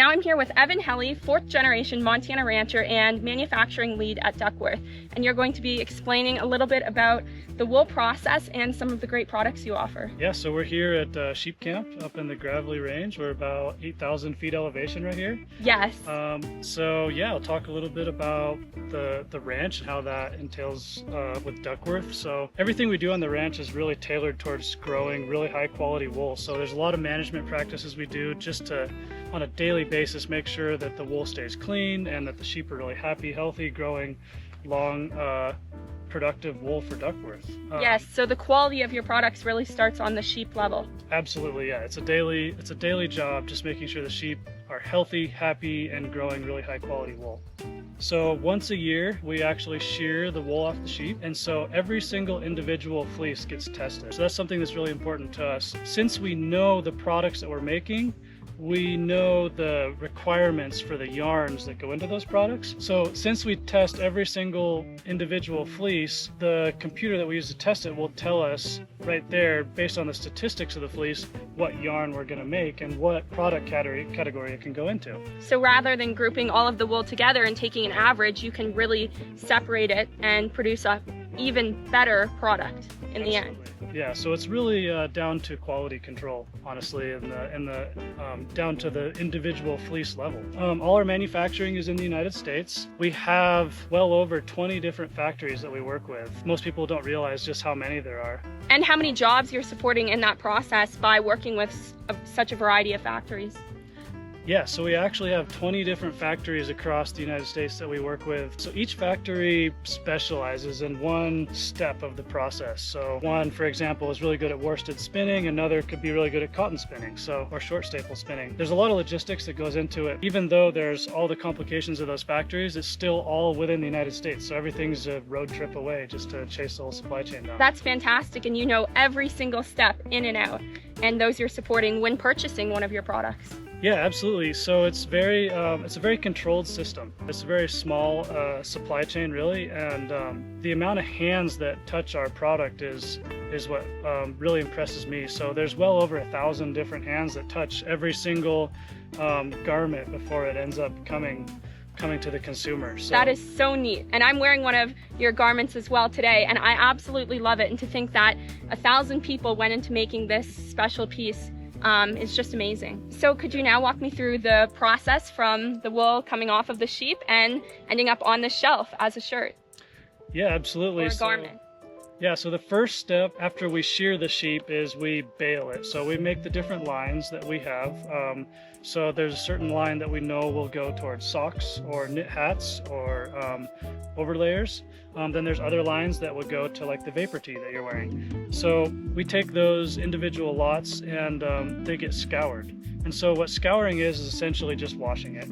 now I'm here with Evan Helle, 4th generation Montana rancher and manufacturing lead at Duckworth. And you're going to be explaining a little bit about the wool process and some of the great products you offer. Yeah, so we're here at Sheep Camp up in the Gravelly Range. We're about 8,000 feet elevation right here. Yes. So yeah, I'll talk a little bit about the ranch and how that entails with Duckworth. So everything we do on the ranch is really tailored towards growing really high quality wool. So there's a lot of management practices we do just to, on a daily basis, make sure that the wool stays clean and that the sheep are really happy, healthy, growing long, productive wool for Duckworth. Yes, so the quality of your products really starts on the sheep level. Absolutely, yeah. It's a daily job, just making sure the sheep are healthy, happy, and growing really high quality wool. So once a year, we actually shear the wool off the sheep, and so every single individual fleece gets tested. So that's something that's really important to us. Since we know the products that we're making, we know the requirements for the yarns that go into those products. So since we test every single individual fleece, the computer that we use to test it will tell us right there, based on the statistics of the fleece, what yarn we're going to make and what product category it can go into. So rather than grouping all of the wool together and taking an average, you can really separate it and produce a even better product in the end. Yeah, so it's really down to quality control, honestly, and down to the individual fleece level. All our manufacturing is in the United States. We have well over 20 different factories that we work with. Most people don't realize just how many there are. And how many jobs you're supporting in that process by working with such a variety of factories. Yeah, so we actually have 20 different factories across the United States that we work with. So each factory specializes in one step of the process. So one, for example, is really good at worsted spinning. Another could be really good at cotton spinning, or short staple spinning. There's a lot of logistics that goes into it. Even though there's all the complications of those factories, it's still all within the United States. So everything's a road trip away just to chase the whole supply chain down. That's fantastic, and you know every single step in and out, and those you're supporting when purchasing one of your products. Yeah, absolutely. So it's a very controlled system. It's a very small supply chain, really, and the amount of hands that touch our product is what really impresses me. So there's well over 1,000 different hands that touch every single garment before it ends up coming to the consumer. So that is so neat, and I'm wearing one of your garments as well today, and I absolutely love it. And to think that 1,000 people went into making this special piece is just amazing. So could you now walk me through the process from the wool coming off of the sheep and ending up on the shelf as a shirt? Yeah, absolutely. Or a garment. So the first step after we shear the sheep is we bale it. So we make the different lines that we have. So there's a certain line that we know will go towards socks or knit hats or overlayers. Then there's other lines that would go to like the vapor tee that you're wearing. So we take those individual lots and they get scoured. And so what scouring is essentially just washing it.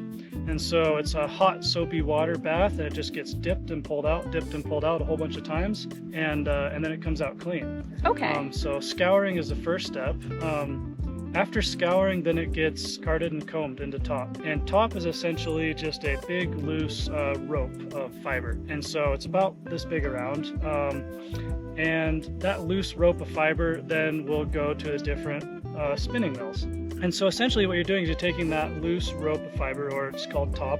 And so it's a hot soapy water bath, and it just gets dipped and pulled out a whole bunch of times, and then it comes out clean. Okay. So scouring is the first step. After scouring, then it gets carded and combed into top. And top is essentially just a big loose rope of fiber. And so it's about this big around. And that loose rope of fiber then will go to the different spinning mills. And so essentially what you're doing is you're taking that loose rope of fiber, or it's called top,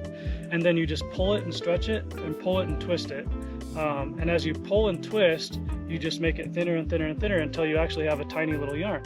and then you just pull it and stretch it and pull it and twist it. And as you pull and twist, you just make it thinner and thinner and thinner until you actually have a tiny little yarn.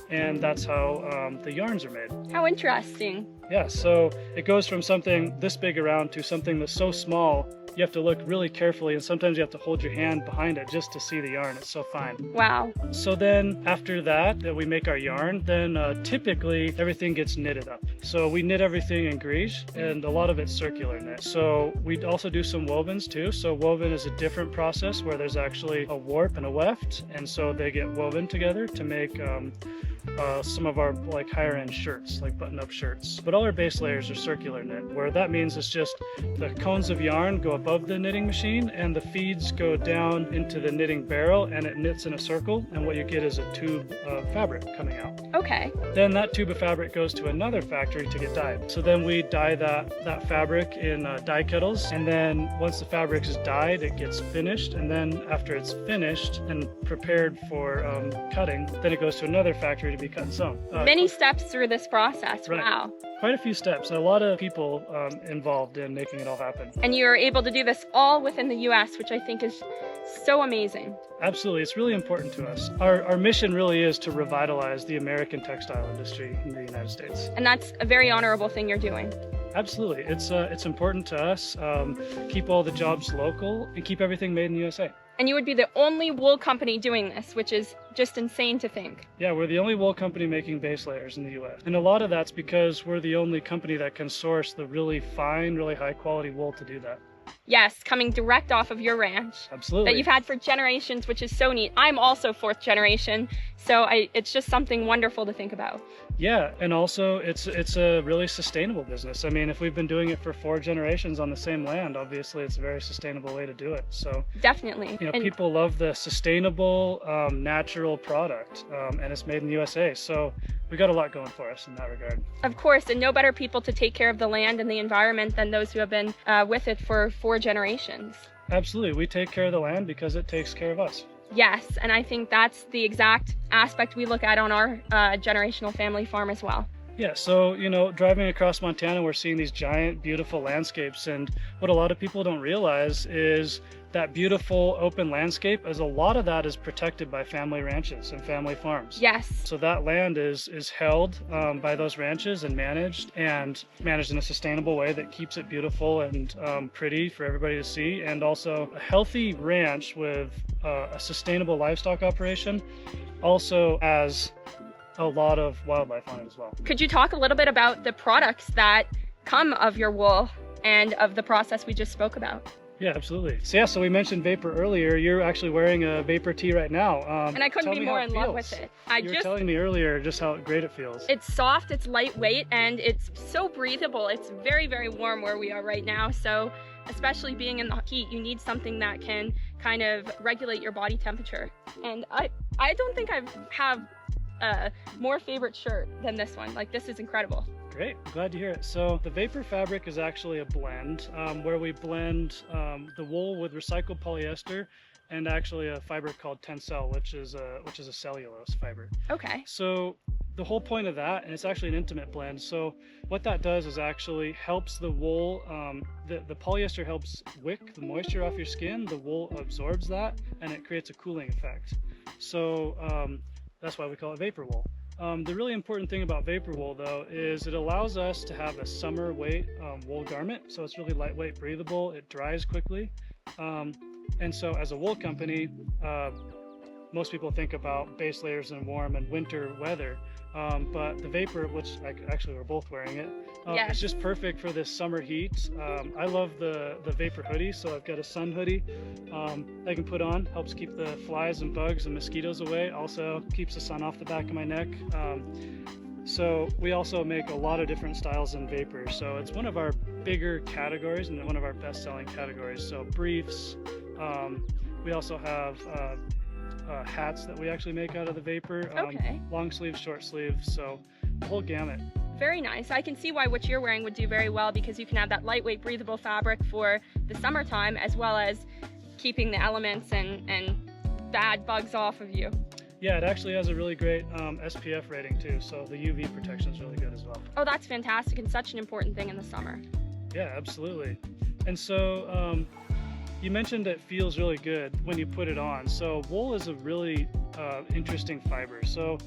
And that's how the yarns are made. How interesting. Yeah, so it goes from something this big around to something that's so small, you have to look really carefully, and sometimes you have to hold your hand behind it just to see the yarn. It's so fine. Wow. So then after that we make our yarn, then typically everything gets knitted up. So we knit everything in grease, and a lot of it's circular knit. So we also do some wovens too. So woven is a different process where there's actually a warp and a weft, and so they get woven together to make some of our like higher end shirts, like button-up shirts. But all our base layers are circular knit, where that means it's just the cones of yarn go above the knitting machine and the feeds go down into the knitting barrel, and it knits in a circle, and what you get is a tube of fabric coming out. Okay. Then that tube of fabric goes to another factory to get dyed. So then we dye that fabric in dye kettles, and then once the fabric is dyed, it gets finished, and then after it's finished and prepared for cutting, then it goes to another factory to be cut and sewn. Many steps through this process. Right. Wow. Quite a few steps, and a lot of people involved in making it all happen. And you're able to do this all within the US, which I think is so amazing. Absolutely, it's really important to us. Our mission really is to revitalize the American textile industry in the United States. And that's a very honorable thing you're doing. Absolutely, it's important to us. Keep all the jobs local and keep everything made in the USA. And you would be the only wool company doing this, which is just insane to think. Yeah, we're the only wool company making base layers in the US. And a lot of that's because we're the only company that can source the really fine, really high quality wool to do that. Yes, coming direct off of your ranch. Absolutely. That you've had for generations, which is so neat. I'm also 4th generation, so it's just something wonderful to think about. Yeah, and also it's a really sustainable business. I mean, if we've been doing it for 4 generations on the same land, obviously it's a very sustainable way to do it. So definitely. You know, people love the sustainable, natural product, and it's made in the USA. So we got a lot going for us in that regard. Of course, and no better people to take care of the land and the environment than those who have been with it for 4 generations. Absolutely, we take care of the land because it takes care of us. Yes, and I think that's the exact aspect we look at on our generational family farm as well. Yeah, so, you know, driving across Montana, we're seeing these giant, beautiful landscapes, and what a lot of people don't realize is that beautiful open landscape, as a lot of that is protected by family ranches and family farms. Yes. So that land is held by those ranches and managed in a sustainable way that keeps it beautiful and pretty for everybody to see. And also a healthy ranch with a sustainable livestock operation also has a lot of wildlife on it as well. Could you talk a little bit about the products that come of your wool and of the process we just spoke about? Yeah, absolutely. So we mentioned Vapor earlier. You're actually wearing a Vapor tee right now. And I couldn't be more in love with it. You were telling me earlier just how great it feels. It's soft, it's lightweight, and it's so breathable. It's very, very warm where we are right now. So especially being in the heat, you need something that can kind of regulate your body temperature. And I don't think I have a more favorite shirt than this one. Like, this is incredible. Great, glad to hear it. So the Vapor fabric is actually a blend where we blend the wool with recycled polyester and actually a fiber called Tencel, which is a cellulose fiber. Okay. So the whole point of that, and it's actually an intimate blend, so what that does is actually helps the wool, the polyester helps wick the moisture off your skin, the wool absorbs that, and it creates a cooling effect. So that's why we call it Vapor wool. The really important thing about Vapor wool, though, is it allows us to have a summer weight wool garment. So it's really lightweight, breathable, it dries quickly. And so as a wool company, most people think about base layers in warm and winter weather. But the Vapor, which actually we're both wearing it, yes. It's just perfect for this summer heat. I love the Vapor hoodie, so I've got a sun hoodie I can put on, helps keep the flies and bugs and mosquitoes away, also keeps the sun off the back of my neck. So we also make a lot of different styles in Vapor, so it's one of our bigger categories and one of our best-selling categories. So briefs, we also have hats that we actually make out of the Vapor, okay. Long sleeve, short sleeve, so the whole gamut. Very nice. I can see why what you're wearing would do very well, because you can have that lightweight, breathable fabric for the summertime, as well as keeping the elements and bad bugs off of you. Yeah, it actually has a really great SPF rating too, so the UV protection is really good as well. Oh, that's fantastic, and such an important thing in the summer. Yeah, absolutely. And so you mentioned it feels really good when you put it on. So wool is a really interesting fiber. So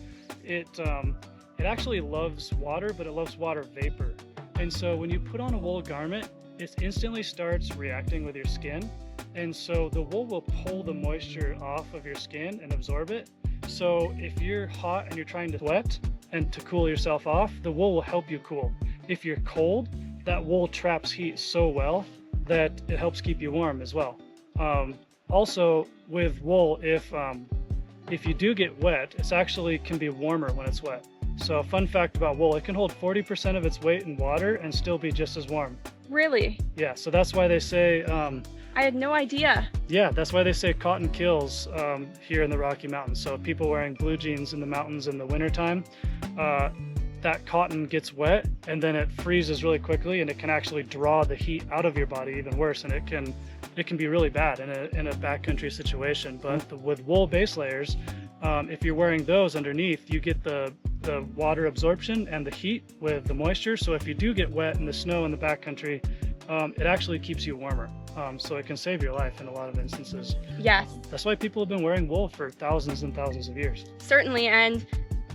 it actually loves water, but it loves water vapor. And so when you put on a wool garment, it instantly starts reacting with your skin. And so the wool will pull the moisture off of your skin and absorb it. So if you're hot and you're trying to sweat and to cool yourself off, the wool will help you cool. If you're cold, that wool traps heat so well that it helps keep you warm as well. Also with wool, if you do get wet, it actually can be warmer when it's wet. So a fun fact about wool, it can hold 40% of its weight in water and still be just as warm. Really? Yeah, so that's why they say... I had no idea. Yeah, that's why they say cotton kills here in the Rocky Mountains. So people wearing blue jeans in the mountains in the wintertime, that cotton gets wet and then it freezes really quickly, and it can actually draw the heat out of your body even worse, and it can be really bad in a backcountry situation. But with wool base layers, If you're wearing those underneath, you get the water absorption and the heat with the moisture. So if you do get wet in the snow in the backcountry, it actually keeps you warmer. So it can save your life in a lot of instances. Yes. That's why people have been wearing wool for thousands and thousands of years. Certainly, and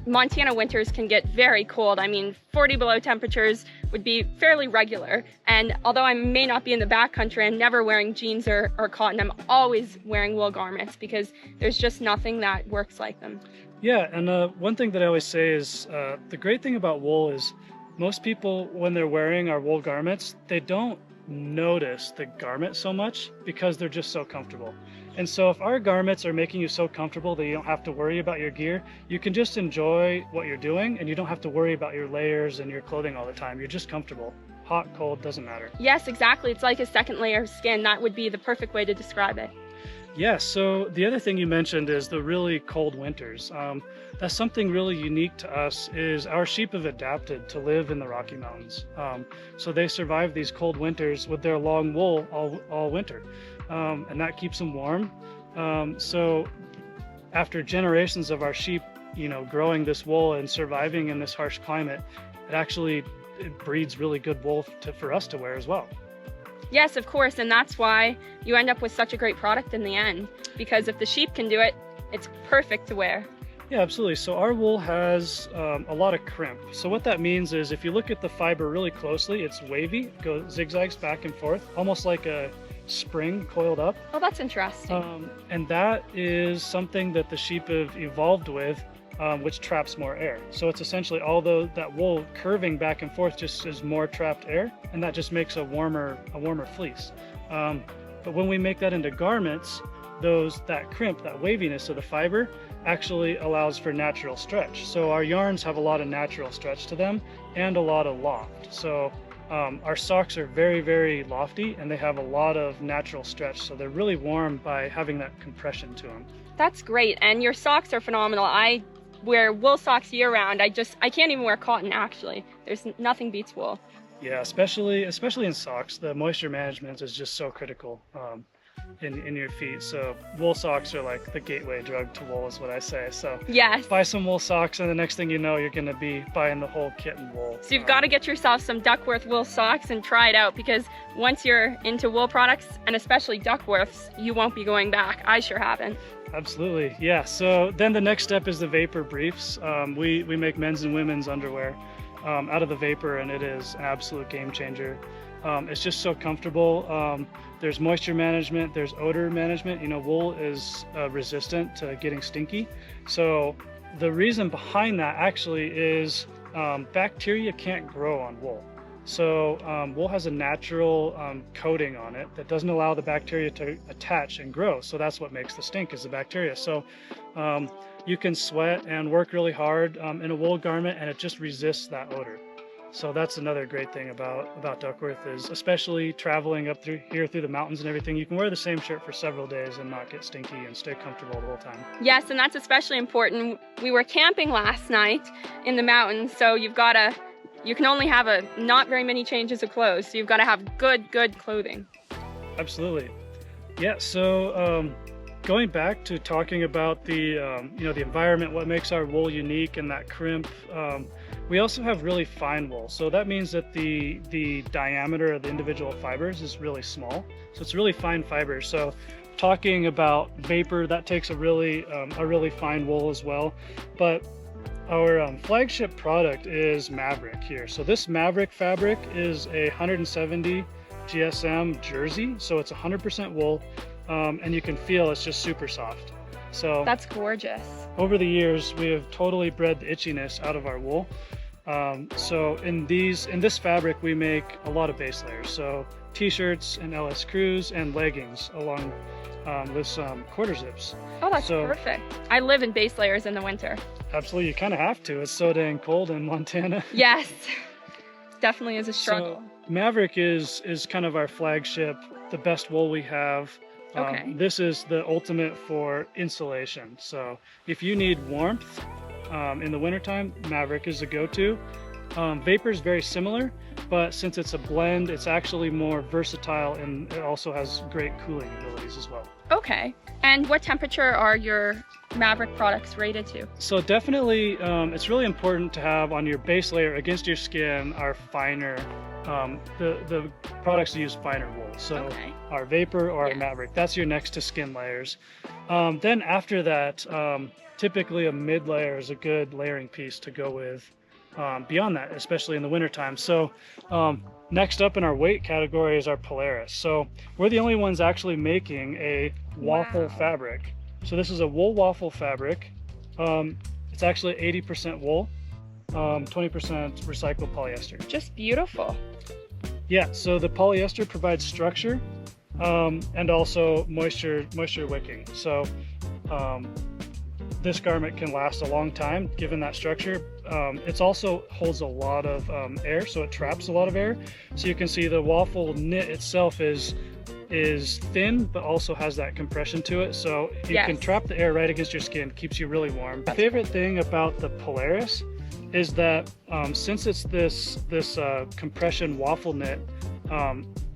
Montana winters can get very cold. I mean, 40 below temperatures would be fairly regular. And although I may not be in the backcountry and never wearing jeans or cotton, I'm always wearing wool garments because there's just nothing that works like them. Yeah, and one thing that I always say is the great thing about wool is most people, when they're wearing our wool garments, they don't notice the garment so much because they're just so comfortable. And so if our garments are making you so comfortable that you don't have to worry about your gear, you can just enjoy what you're doing and you don't have to worry about your layers and your clothing all the time. You're just comfortable. Hot, cold, doesn't matter. Yes, exactly. It's like a second layer of skin. That would be the perfect way to describe it. Yeah, so the other thing you mentioned is the really cold winters. That's something really unique to us is our sheep have adapted to live in the Rocky Mountains. So they survive these cold winters with their long wool all winter. And that keeps them warm. So after generations of our sheep, growing this wool and surviving in this harsh climate, it breeds really good wool for us to wear as well. Yes, of course, and that's why you end up with such a great product in the end, because if the sheep can do it, it's perfect to wear. Yeah, absolutely. So our wool has a lot of crimp. So what that means is if you look at the fiber really closely, it's wavy, zigzags back and forth, almost like a spring coiled up. Oh, that's interesting. And that is something that the sheep have evolved with, which traps more air. So it's essentially, although that wool curving back and forth just is more trapped air, and that just makes a warmer fleece. But when we make that into garments, that crimp, that waviness of the fiber actually allows for natural stretch. So our yarns have a lot of natural stretch to them and a lot of loft. So our socks are very, very lofty and they have a lot of natural stretch. So they're really warm by having that compression to them. That's great. And your socks are phenomenal. I wear wool socks year round. I can't even wear cotton actually. There's nothing beats wool. Yeah, especially in socks, the moisture management is just so critical in your feet. So wool socks are like the gateway drug to wool is what I say. So yes, buy some wool socks and the next thing you know, you're going to be buying the whole kit in wool. So you've got to get yourself some Duckworth wool socks and try it out, because once you're into wool products, and especially Duckworths, you won't be going back. I sure haven't. Absolutely, yeah. So then the next step is the vapor briefs. We make men's and women's underwear out of the vapor, and it is an absolute game changer. It's just so comfortable. There's moisture management, there's odor management. Wool is resistant to getting stinky. So the reason behind that actually is bacteria can't grow on wool. So wool has a natural coating on it that doesn't allow the bacteria to attach and grow. So that's what makes the stink, is the bacteria. So you can sweat and work really hard in a wool garment and it just resists that odor. So that's another great thing about Duckworth, is especially traveling up through the mountains and everything, you can wear the same shirt for several days and not get stinky and stay comfortable the whole time. Yes, and that's especially important. We were camping last night in the mountains, so you can only have not very many changes of clothes, so you've got to have good clothing. Absolutely. Yeah, so going back to talking about the environment, what makes our wool unique and that crimp, we also have really fine wool. So that means that the diameter of the individual fibers is really small. So it's really fine fibers. So talking about vapor, that takes a really fine wool as well. But our flagship product is Maverick here. So this Maverick fabric is a 170 GSM jersey. So it's 100% wool, and you can feel it's just super soft. So that's gorgeous. Over the years, we have totally bred the itchiness out of our wool. So in this fabric, we make a lot of base layers. So T-shirts and LS crews and leggings along with some quarter zips. Oh, that's perfect. I live in base layers in the winter. Absolutely, you kind of have to. It's so dang cold in Montana. Yes, definitely is a struggle. So Maverick is kind of our flagship, the best wool we have. Okay. This is the ultimate for insulation. So if you need warmth in the wintertime, Maverick is a go-to. Vapor is very similar, but since it's a blend, it's actually more versatile, and it also has great cooling abilities as well. Okay. And what temperature are your Maverick products rated to? So definitely, it's really important to have on your base layer against your skin our finer, the products use finer wool. So Okay. our Vapor or Yeah. our Maverick, that's your next to skin layers. Then after that, typically a mid layer is a good layering piece to go with. Beyond that, especially in the wintertime. So next up in our weight category is our Polaris. So we're the only ones actually making a waffle Wow. fabric. So this is a wool waffle fabric. It's actually 80% wool, 20% recycled polyester. Just beautiful. Yeah, so the polyester provides structure and also moisture wicking. So this garment can last a long time given that structure. It also holds a lot of air, so it traps a lot of air. So you can see the waffle knit itself is thin, but also has that compression to it. So you Yes. can trap the air right against your skin, keeps you really warm. My favorite thing about the Polaris is that since it's this compression waffle knit,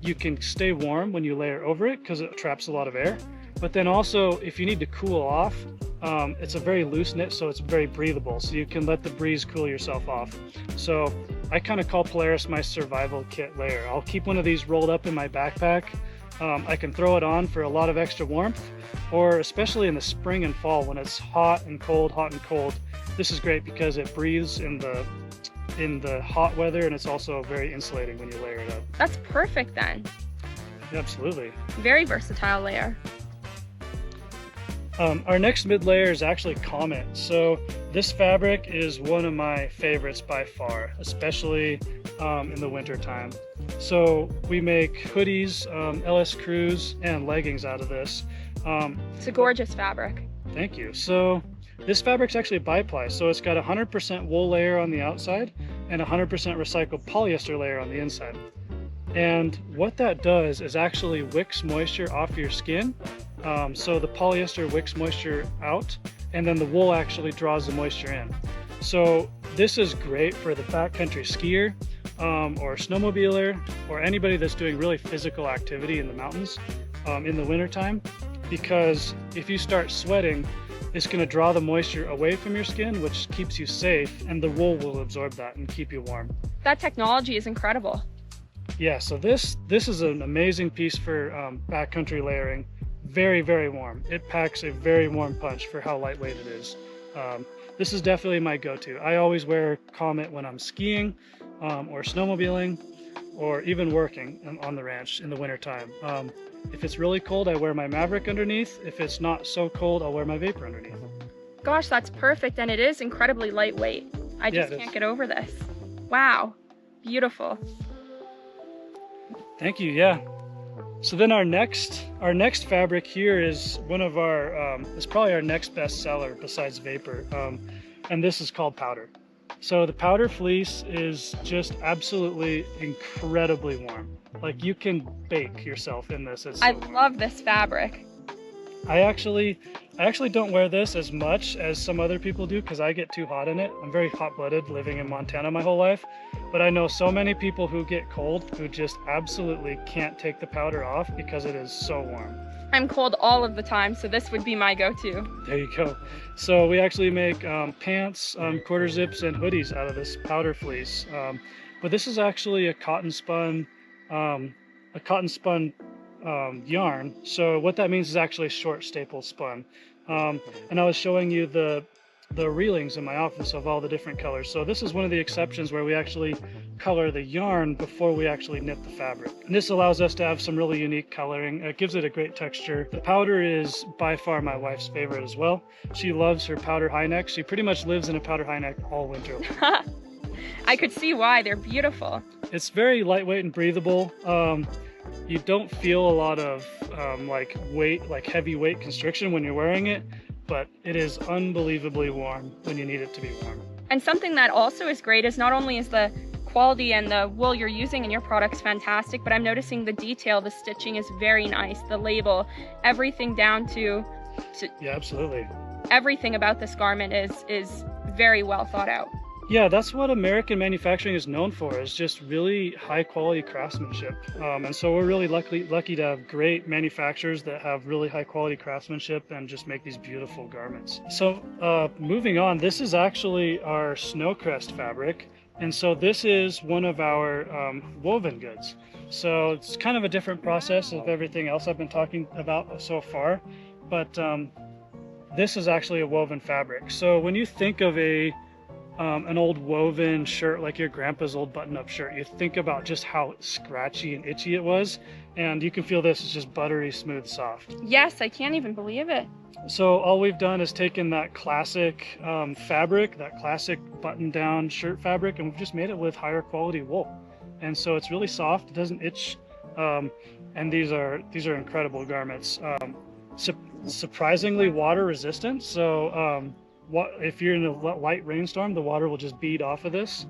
you can stay warm when you layer over it because it traps a lot of air. But then also, if you need to cool off, it's a very loose knit, so it's very breathable. So you can let the breeze cool yourself off. So I kind of call Polaris my survival kit layer. I'll keep one of these rolled up in my backpack. I can throw it on for a lot of extra warmth, or especially in the spring and fall when it's hot and cold. This is great because it breathes in the hot weather, and it's also very insulating when you layer it up. That's perfect then. Absolutely. Very versatile layer. Our next mid layer is actually Comet. So this fabric is one of my favorites by far, especially in the winter time. So we make hoodies, LS crews, and leggings out of this. It's a gorgeous fabric. Thank you. So this fabric's actually biply, so it's got a 100% wool layer on the outside and a 100% recycled polyester layer on the inside. And what that does is actually wicks moisture off your skin. So the polyester wicks moisture out, and then the wool actually draws the moisture in. So this is great for the backcountry skier or snowmobiler or anybody that's doing really physical activity in the mountains in the wintertime, because if you start sweating, it's going to draw the moisture away from your skin, which keeps you safe, and the wool will absorb that and keep you warm. That technology is incredible. Yeah, so this is an amazing piece for backcountry layering. Very, very warm. It packs a very warm punch for how lightweight it is. This is definitely my go-to. I always wear Comet when I'm skiing or snowmobiling or even working on the ranch in the wintertime. If it's really cold, I wear my Maverick underneath. If it's not so cold, I'll wear my Vapor underneath. Gosh, that's perfect, and it is incredibly lightweight. I just it can't is. get over this. Wow, beautiful. Thank you, yeah. So then our next fabric here is one of our, it's probably our next best seller besides Vapor, and this is called Powder. So the Powder fleece is just absolutely incredibly warm. Like you can bake yourself in this. It's so I warm. love this fabric. I actually don't wear this as much as some other people do because I get too hot in it. I'm very hot-blooded, living in Montana my whole life. But I know so many people who get cold who just absolutely can't take the powder off because it is so warm. I'm cold all of the time, so this would be my go-to. There you go. So we actually make pants, quarter zips, and hoodies out of this powder fleece. But this is actually a cotton spun yarn. So what that means is actually short staple spun. And I was showing you the reelings in my office of all the different colors. So this is one of the exceptions where we actually color the yarn before we actually knit the fabric. And this allows us to have some really unique coloring. It gives it a great texture. The powder is by far my wife's favorite as well. She loves her powder high neck. She pretty much lives in a powder high neck all winter. I could see why. They're beautiful. It's very lightweight and breathable. You don't feel a lot of heavy weight constriction when you're wearing it, but it is unbelievably warm when you need it to be warm. And something that also is great is not only is the quality and the wool you're using in your products fantastic, but I'm noticing the detail, the stitching is very nice, the label, everything down to Yeah, absolutely. everything about this garment is very well thought out. Yeah, that's what American manufacturing is known for, is just really high quality craftsmanship. And so we're really lucky to have great manufacturers that have really high quality craftsmanship and just make these beautiful garments. So moving on, this is actually our Snowcrest fabric. And so this is one of our woven goods. So it's kind of a different process of everything else I've been talking about so far. But this is actually a woven fabric. So when you think of an old woven shirt, like your grandpa's old button-up shirt, you think about just how scratchy and itchy it was, and you can feel this is just buttery smooth soft. Yes, I can't even believe it. So all we've done is taken that classic fabric, that classic button-down shirt fabric, and we've just made it with higher quality wool. And so it's really soft, it doesn't itch, and these are incredible garments. Surprisingly water resistant, so if you're in a light rainstorm, the water will just bead off of this.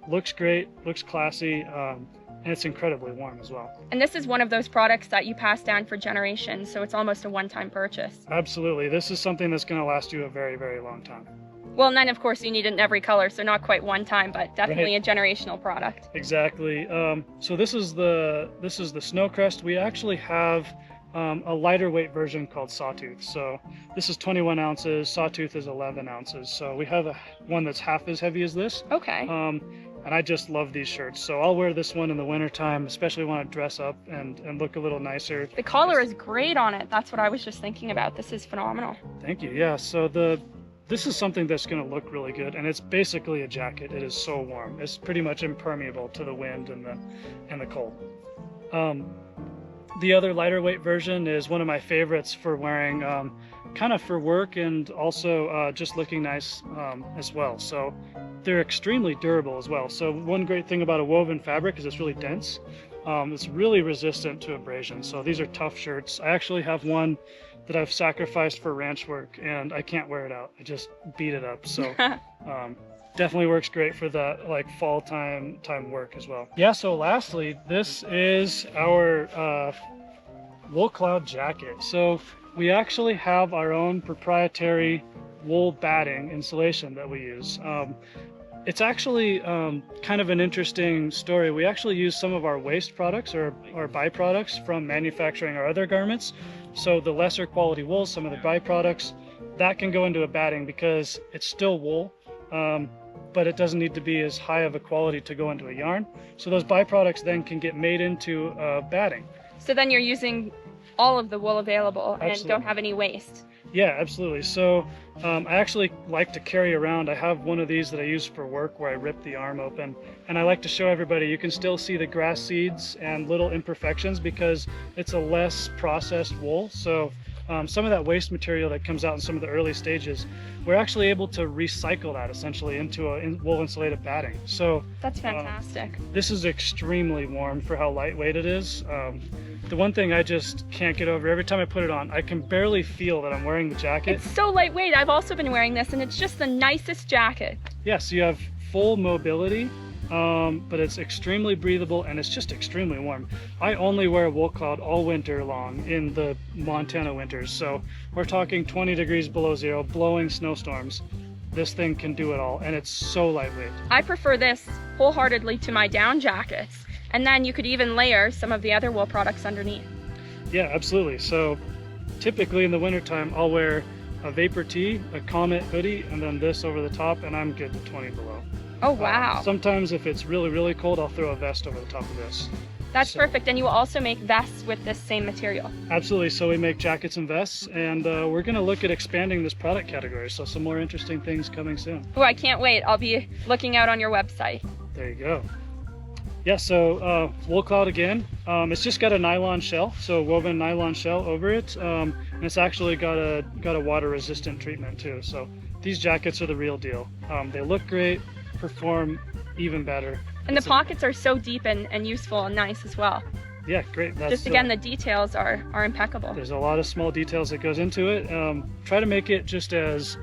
Looks great, looks classy, and it's incredibly warm as well. And this is one of those products that you pass down for generations, so it's almost a one-time purchase. Absolutely, this is something that's going to last you a very, very long time. Well, and then of course you need it in every color, so not quite one time, but definitely Right. a generational product. Exactly. So this is the Snowcrest. We actually have a lighter weight version called Sawtooth. So this is 21 ounces, Sawtooth is 11 ounces. So we have one that's half as heavy as this. Okay. And I just love these shirts. So I'll wear this one in the wintertime, especially when I dress up and look a little nicer. The color is great on it. That's what I was just thinking about. This is phenomenal. Thank you. Yeah, so this is something that's going to look really good, and it's basically a jacket. It is so warm. It's pretty much impermeable to the wind and the cold. The other lighter weight version is one of my favorites for wearing kind of for work and also just looking nice as well. So they're extremely durable as well. So one great thing about a woven fabric is it's really dense. It's really resistant to abrasion. So these are tough shirts. I actually have one that I've sacrificed for ranch work, and I can't wear it out. I just beat it up. So definitely works great for that like fall time work as well. Yeah, so lastly, this is our wool cloud jacket. So we actually have our own proprietary wool batting insulation that we use. It's actually kind of an interesting story. We actually use some of our waste products or byproducts from manufacturing our other garments. So the lesser quality wool, some of the byproducts, that can go into a batting because it's still wool, but it doesn't need to be as high of a quality to go into a yarn. So those byproducts then can get made into batting. So then you're using all of the wool available and Absolutely. don't have any waste. Yeah, absolutely. So I actually like to carry around. I have one of these that I use for work where I rip the arm open, and I like to show everybody you can still see the grass seeds and little imperfections because it's a less processed wool. So some of that waste material that comes out in some of the early stages, we're actually able to recycle that essentially into a wool insulated batting. So That's fantastic. this is extremely warm for how lightweight it is. The one thing I just can't get over, every time I put it on, I can barely feel that I'm wearing the jacket. It's so lightweight. I've also been wearing this, and it's just the nicest jacket. Yeah, so you have full mobility, but it's extremely breathable and it's just extremely warm. I only wear wool cloud all winter long in the Montana winters. So we're talking 20 degrees below zero, blowing snowstorms. This thing can do it all, and it's so lightweight. I prefer this wholeheartedly to my down jackets. And then you could even layer some of the other wool products underneath. Yeah, absolutely. So typically in the wintertime, I'll wear a vapor tee, a Comet hoodie, and then this over the top, and I'm good to 20 below. Oh, wow. Sometimes if it's really, really cold, I'll throw a vest over the top of this. That's So- perfect. And you will also make vests with this same material. Absolutely. So we make jackets and vests, and we're going to look at expanding this product category. So some more interesting things coming soon. Oh, I can't wait. I'll be looking out on your website. There you go. Yeah, so wool cloud again. It's just got a nylon shell, so woven nylon shell over it, and it's actually got a water resistant treatment too. So these jackets are the real deal. They look great, perform even better. And the pockets are so deep and useful and nice as well. Yeah, great. That's, Just again, the details are impeccable. there's a lot of small details that goes into it. Try to make it just as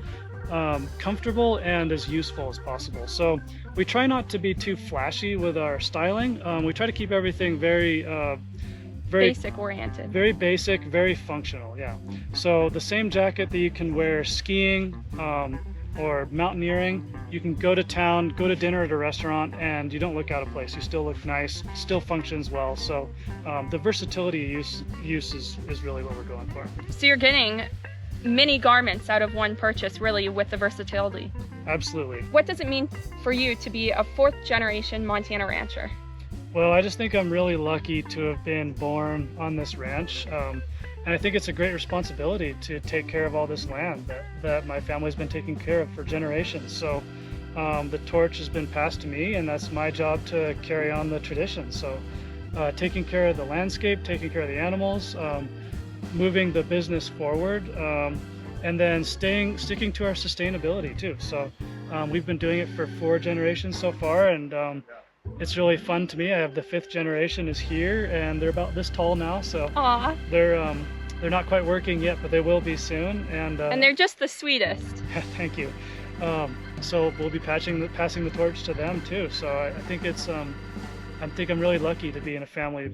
comfortable and as useful as possible. So we try not to be too flashy with our styling. We try to keep everything very Basic oriented. very basic, very functional. Yeah. So the same jacket that you can wear skiing, or mountaineering, you can go to town, go to dinner at a restaurant, and you don't look out of place. You still look nice, still functions well. So the versatility use is really what we're going for. So you're getting many garments out of one purchase, really, with the versatility. Absolutely. What does it mean for you to be a 4th generation Montana rancher? Well, I just think I'm really lucky to have been born on this ranch. And I think it's a great responsibility to take care of all this land that my family's been taking care of for generations. So the torch has been passed to me, and that's my job to carry on the tradition. So taking care of the landscape, taking care of the animals, moving the business forward, and then sticking to our sustainability too. So we've been doing it for 4 generations so far, and it's really fun to me. I have the 5th generation is here, and they're about this tall now. So Aww. They're not quite working yet, but they will be soon. And they're just the sweetest. Thank you. So we'll be passing the torch to them too. So I think I'm really lucky to be in a family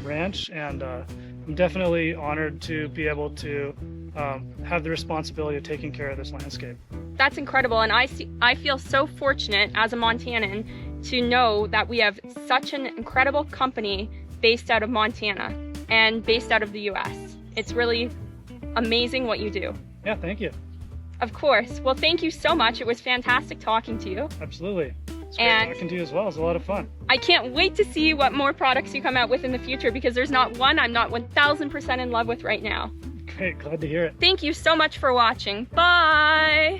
ranch, and I'm definitely honored to be able to have the responsibility of taking care of this landscape. That's incredible, and I feel so fortunate as a Montanan to know that we have such an incredible company based out of Montana and based out of the US. It's really amazing what you do. Yeah, thank you. Of course. Well, thank you so much. It was fantastic talking to you. Absolutely. It's great talking to you as well. It was a lot of fun. I can't wait to see what more products you come out with in the future, because there's not one I'm not 1000% in love with right now. Great, glad to hear it. Thank you so much for watching. Bye!